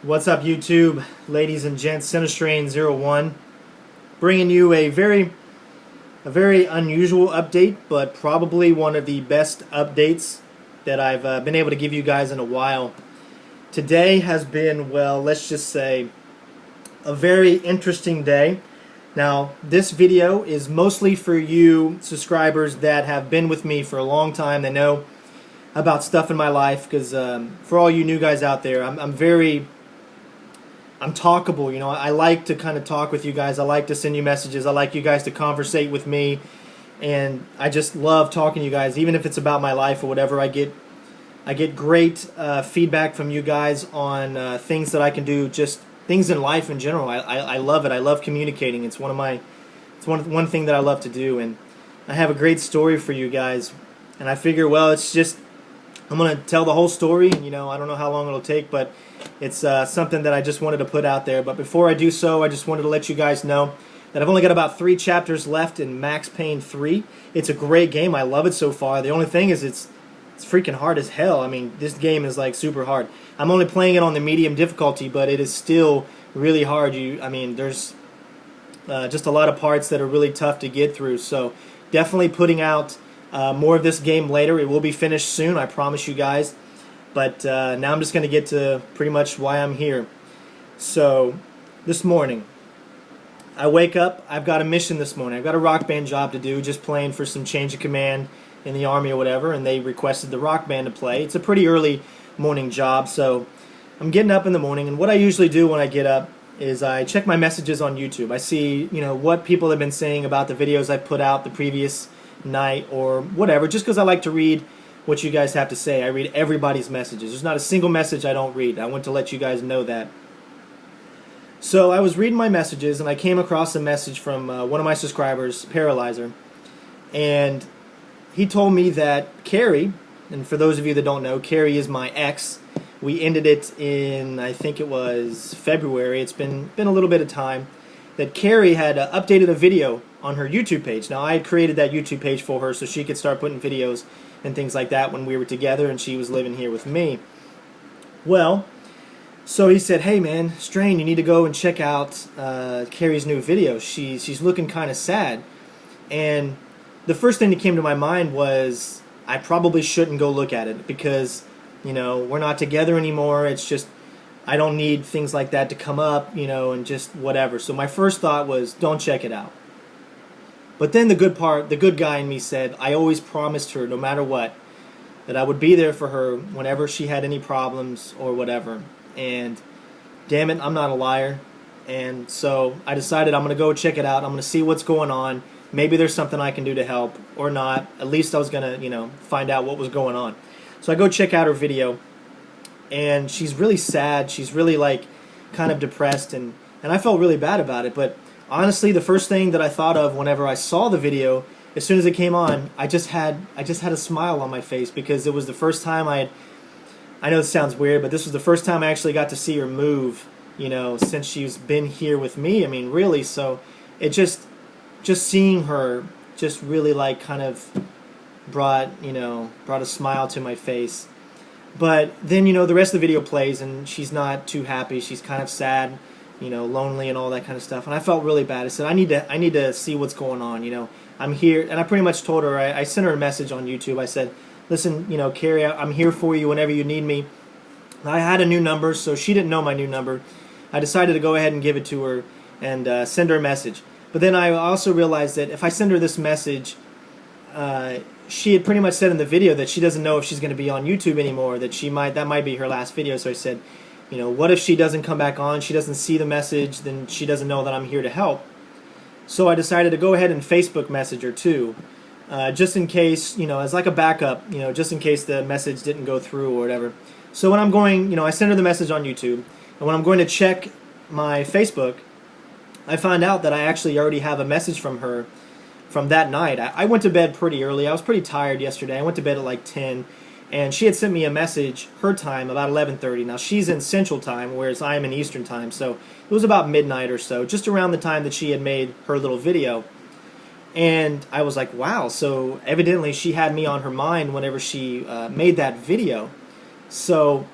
What's up, YouTube, ladies and gents? CenterStrain01, bringing you a very unusual update, but probably one of the best updates that I've been able to give you guys in a while. Today has been, well, let's just say, a very interesting day. Now, this video is mostly for you subscribers that have been with me for a long time. They know about stuff in my life, because for all you new guys out there, I'm talkable. I like to kind of talk with you guys. I like to send you messages. I like you guys to conversate with me, and I just love talking to you guys, even if it's about my life or whatever. I get great feedback from you guys on things that I can do, just things in life in general. I love it. I love communicating. It's one thing that I love to do, and I have a great story for you guys. And I figure, well, I'm going to tell the whole story, and I don't know how long it'll take, but it's something that I just wanted to put out there. But before I do so, I just wanted to let you guys know that I've only got about 3 chapters left in Max Payne 3. It's a great game. I love it so far. The only thing is it's freaking hard as hell. I mean, this game is like super hard. I'm only playing it on the medium difficulty, but it is still really hard. There's just a lot of parts that are really tough to get through. So definitely putting out more of this game later. It will be finished soon, I promise you guys. But now I'm just going to get to pretty much why I'm here. So, this morning, I wake up. I've got a mission this morning. I've got a rock band job to do, just playing for some change of command in the Army or whatever, and they requested the rock band to play. It's a pretty early morning job, so I'm getting up in the morning, and what I usually do when I get up is I check my messages on YouTube. I see, what people have been saying about the videos I put out the previous night or whatever, just because I like to read what you guys have to say. I read everybody's messages. There's not a single message I don't read. I want to let you guys know that. So I was reading my messages, and I came across a message from one of my subscribers, Paralyzer, and he told me that Carrie, and for those of you that don't know, Carrie is my ex. We ended it in, I think it was February. It's been a little bit of time. That Carrie had updated a video on her YouTube page. Now, I had created that YouTube page for her so she could start putting videos and things like that when we were together and she was living here with me. Well, so he said, hey man, Strain, you need to go and check out Carrie's new video. She's looking kind of sad. And the first thing that came to my mind was I probably shouldn't go look at it because, we're not together anymore. It's just, I don't need things like that to come up, and just whatever. So my first thought was, don't check it out. But then the good guy in me said, I always promised her, no matter what, that I would be there for her whenever she had any problems or whatever. And damn it, I'm not a liar. And so I decided I'm going to go check it out. I'm going to see what's going on. Maybe there's something I can do to help or not. At least I was going to, find out what was going on. So I go check out her video. And she's really sad. She's really kind of depressed. And I felt really bad about it. But honestly, the first thing that I thought of whenever I saw the video, as soon as it came on, I just had a smile on my face because it was the first time I know this sounds weird, but this was the first time I actually got to see her move, since she's been here with me. I mean, really, so it just seeing her just really kind of brought a smile to my face. But then, the rest of the video plays and she's not too happy. She's kind of sad, lonely and all that kind of stuff. And I felt really bad. I said, I need to see what's going on, I'm here. And I pretty much told her, I sent her a message on YouTube. I said, listen, Carrie, I'm here for you whenever you need me. I had a new number, so she didn't know my new number. I decided to go ahead and give it to her and send her a message. But then I also realized that if I send her this message, she had pretty much said in the video that she doesn't know if she's going to be on YouTube anymore, that might be her last video. So I said, what if she doesn't come back on, she doesn't see the message, then she doesn't know that I'm here to help. So I decided to go ahead and Facebook message her too, just in case, as like a backup, just in case the message didn't go through or whatever. So when I'm going, I sent her the message on YouTube, and when I'm going to check my Facebook, I found out that I actually already have a message from her from that night. I went to bed pretty early. I was pretty tired yesterday. I went to bed at like 10, and she had sent me a message, her time, about 11:30. Now, she's in Central Time, whereas I am in Eastern Time, so it was about midnight or so, just around the time that she had made her little video. And I was like, wow, so evidently she had me on her mind whenever she made that video. So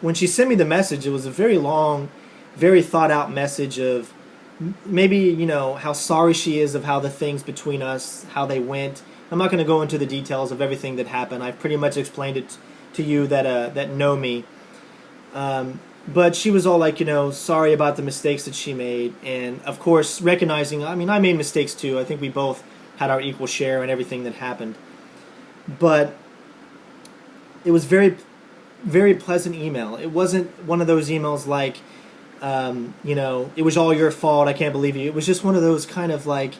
when she sent me the message, it was a very long, very thought out message of maybe, you know, how sorry she is of how the things between us, how they went. I'm not going to go into the details of everything that happened. I've pretty much explained it to you that know me. But she was all like, you know, sorry about the mistakes that she made. And, of course, recognizing, I mean, I made mistakes too. I think we both had our equal share in everything that happened. But it was very, very pleasant email. It wasn't one of those emails like, you know, it was all your fault, I can't believe you. It was just one of those kind of like,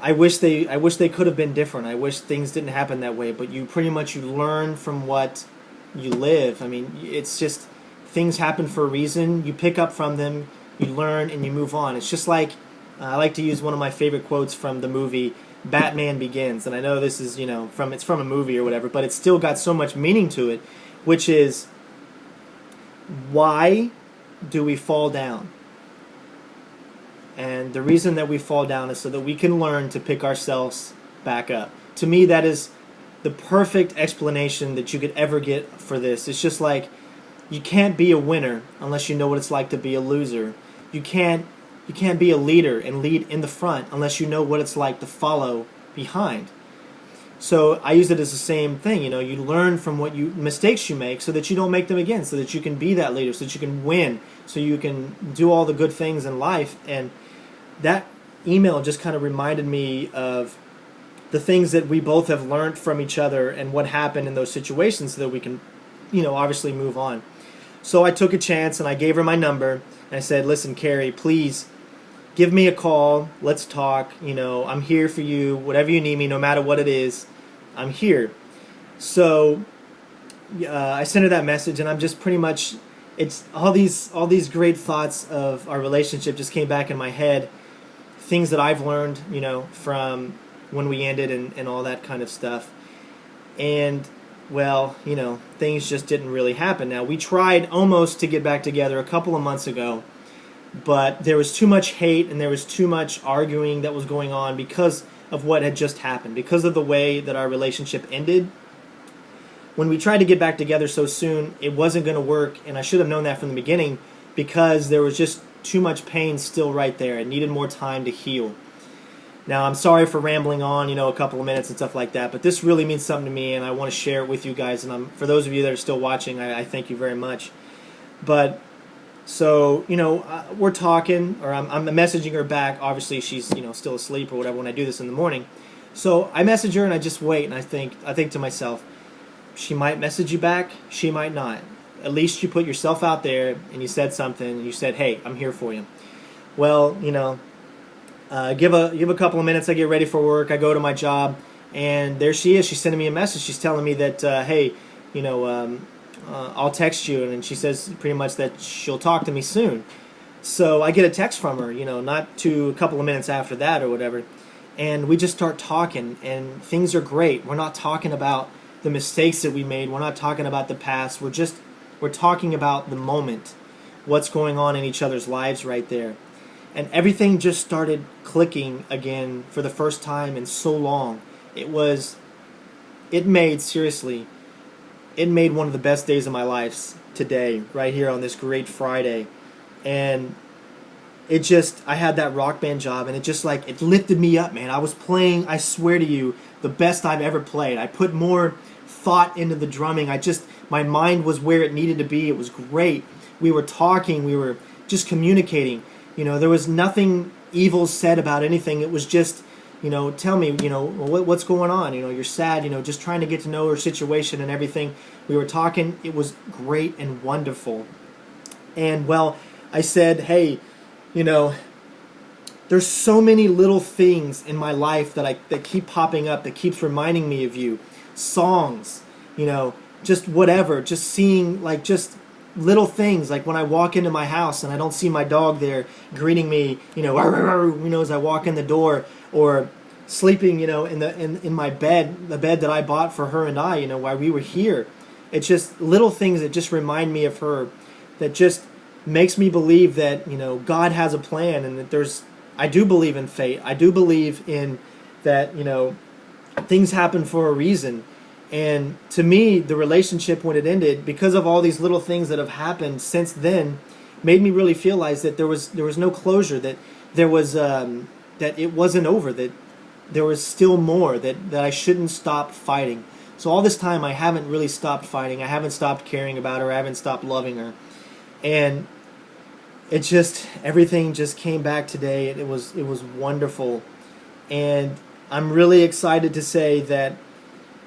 I wish they could have been different. I wish things didn't happen that way. But you pretty much, you learn from what you live. I mean, it's just, things happen for a reason. You pick up from them, you learn, and you move on. It's just like, I like to use one of my favorite quotes from the movie Batman Begins. And I know this is, you know, it's from a movie or whatever, but it's still got so much meaning to it, which is, why do we fall down? And the reason that we fall down is so that we can learn to pick ourselves back up. To me, that is the perfect explanation that you could ever get for this. It's just like, you can't be a winner unless you know what it's like to be a loser. You can't be a leader and lead in the front unless you know what it's like to follow behind. So I use it as the same thing. You know, you learn from mistakes you make so that you don't make them again, so that you can be that leader, so that you can win, so you can do all the good things in life. And that email just kind of reminded me of the things that we both have learned from each other and what happened in those situations so that we can, you know, obviously move on. So I took a chance and I gave her my number and I said, listen, Carrie, please give me a call. Let's talk. You know, I'm here for you. Whatever you need me, no matter what it is, I'm here. So I sent her that message, and I'm just pretty much, it's all these great thoughts of our relationship just came back in my head. Things that I've learned, you know, from when we ended and all that kind of stuff. And, well, you know, things just didn't really happen. Now, we tried almost to get back together a couple of months ago, but there was too much hate and there was too much arguing that was going on because of what had just happened, because of the way that our relationship ended. When we tried to get back together so soon, it wasn't going to work, and I should have known that from the beginning because there was just too much pain still right there. It needed more time to heal. Now, I'm sorry for rambling on, you know, a couple of minutes and stuff like that, but this really means something to me, and I want to share it with you guys. And for those of you that are still watching, I thank you very much. But so, you know, we're talking, or I'm messaging her back. Obviously, she's, you know, still asleep or whatever when I do this in the morning. So I message her and I just wait, and I think to myself, she might message you back, she might not. At least you put yourself out there and you said something, and you said, hey, I'm here for you. Well, you know, give a couple of minutes, I get ready for work, I go to my job, and there she is. She's sending me a message. She's telling me that, hey, you know, I'll text you, and she says pretty much that she'll talk to me soon. So I get a text from her, you know, not to a couple of minutes after that or whatever, and we just start talking, and things are great. We're not talking about the mistakes that we made. We're not talking about the past. We're talking about the moment, what's going on in each other's lives right there. And everything just started clicking again for the first time in so long. It made one of the best days of my life today, right here on this great Friday. And I had that rock band job, and it lifted me up, man. I was playing, I swear to you, the best I've ever played. I put more thought into the drumming. My mind was where it needed to be. It was great. We were talking, we were just communicating. You know, there was nothing evil said about anything. It was just, you know, tell me, you know, what's going on? You know, you're sad, you know, just trying to get to know her situation and everything. We were talking. It was great and wonderful. And, well, I said, hey, you know, there's so many little things in my life that keep popping up, that keeps reminding me of you. Songs, you know, just whatever, just seeing, like, just little things, like when I walk into my house and I don't see my dog there greeting me, you know, as I walk in the door, or sleeping, you know, in my bed, the bed that I bought for her and I, you know, while we were here. It's just little things that just remind me of her, that just makes me believe that, you know, God has a plan, and that I do believe in fate. I do believe in that, you know, things happen for a reason. And to me, the relationship, when it ended, because of all these little things that have happened since then, made me really realize that there was no closure, that there was that it wasn't over, that there was still more, that I shouldn't stop fighting. So all this time, I haven't really stopped fighting. I haven't stopped caring about her. I haven't stopped loving her. And it just, everything just came back today. It was wonderful. And I'm really excited to say that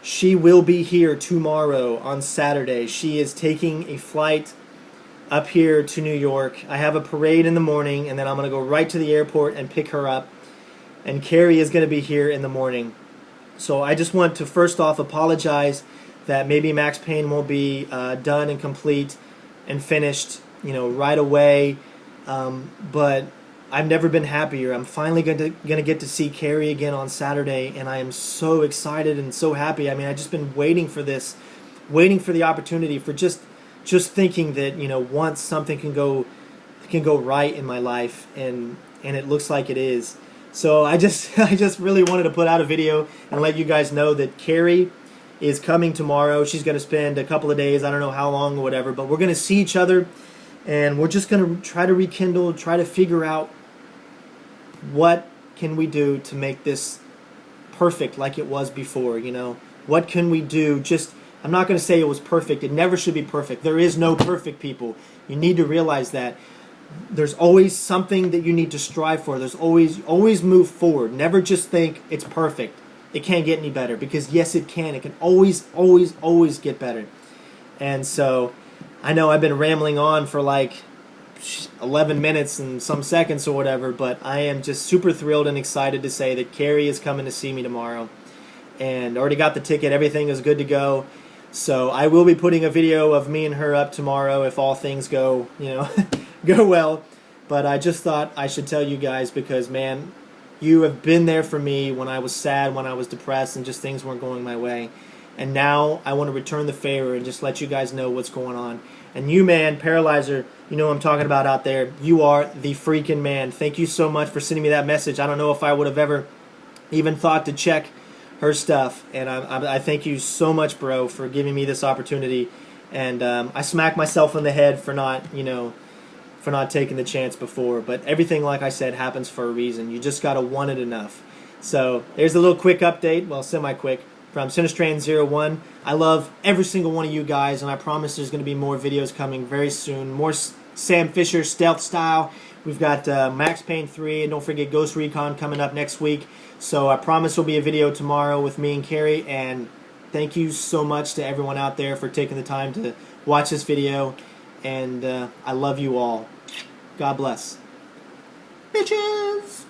she will be here tomorrow on Saturday. She is taking a flight up here to New York. I have a parade in the morning, and then I'm going to go right to the airport and pick her up. And Carrie is going to be here in the morning. So I just want to first off apologize that maybe Max Payne won't be done and complete and finished, right away. But I've never been happier. I'm finally going to get to see Carrie again on Saturday, and I am so excited and so happy. I mean, I've just been waiting for this, waiting for the opportunity, for just thinking that once something can go right in my life, and it looks like it is. So I just really wanted to put out a video and let you guys know that Carrie is coming tomorrow. She's going to spend a couple of days, I don't know how long or whatever, but we're going to see each other, and we're just going to try to rekindle, try to figure out what can we do to make this perfect like it was before, What can we do? I'm not going to say it was perfect. It never should be perfect. There is no perfect people. You need to realize that. There's always something that you need to strive for. There's always move forward. Never just think it's perfect. It can't get any better, because yes, it can. It can always get better. And so I know I've been rambling on for like 11 minutes and some seconds or whatever, but I am just super thrilled and excited to say that Carrie is coming to see me tomorrow, and already got the ticket. Everything is good to go. So I will be putting a video of me and her up tomorrow if all things go, go well. But I just thought I should tell you guys, because, man, you have been there for me when I was sad, when I was depressed, and just things weren't going my way. And now I want to return the favor and just let you guys know what's going on. And you, man, Paralyzer, you know what I'm talking about out there. You are the freaking man. Thank you so much for sending me that message. I don't know if I would have ever even thought to check her stuff, and I thank you so much, bro, for giving me this opportunity. And I smack myself in the head for not taking the chance before. But everything, like I said, happens for a reason. You just gotta want it enough. So there's a little quick update, well, semi-quick, from CenterStrain01. I love every single one of you guys, and I promise there's going to be more videos coming very soon. More Sam Fisher stealth style. We've got Max Payne 3, and don't forget Ghost Recon coming up next week. So I promise there'll be a video tomorrow with me and Carrie, and thank you so much to everyone out there for taking the time to watch this video, and I love you all. God bless. Bitches!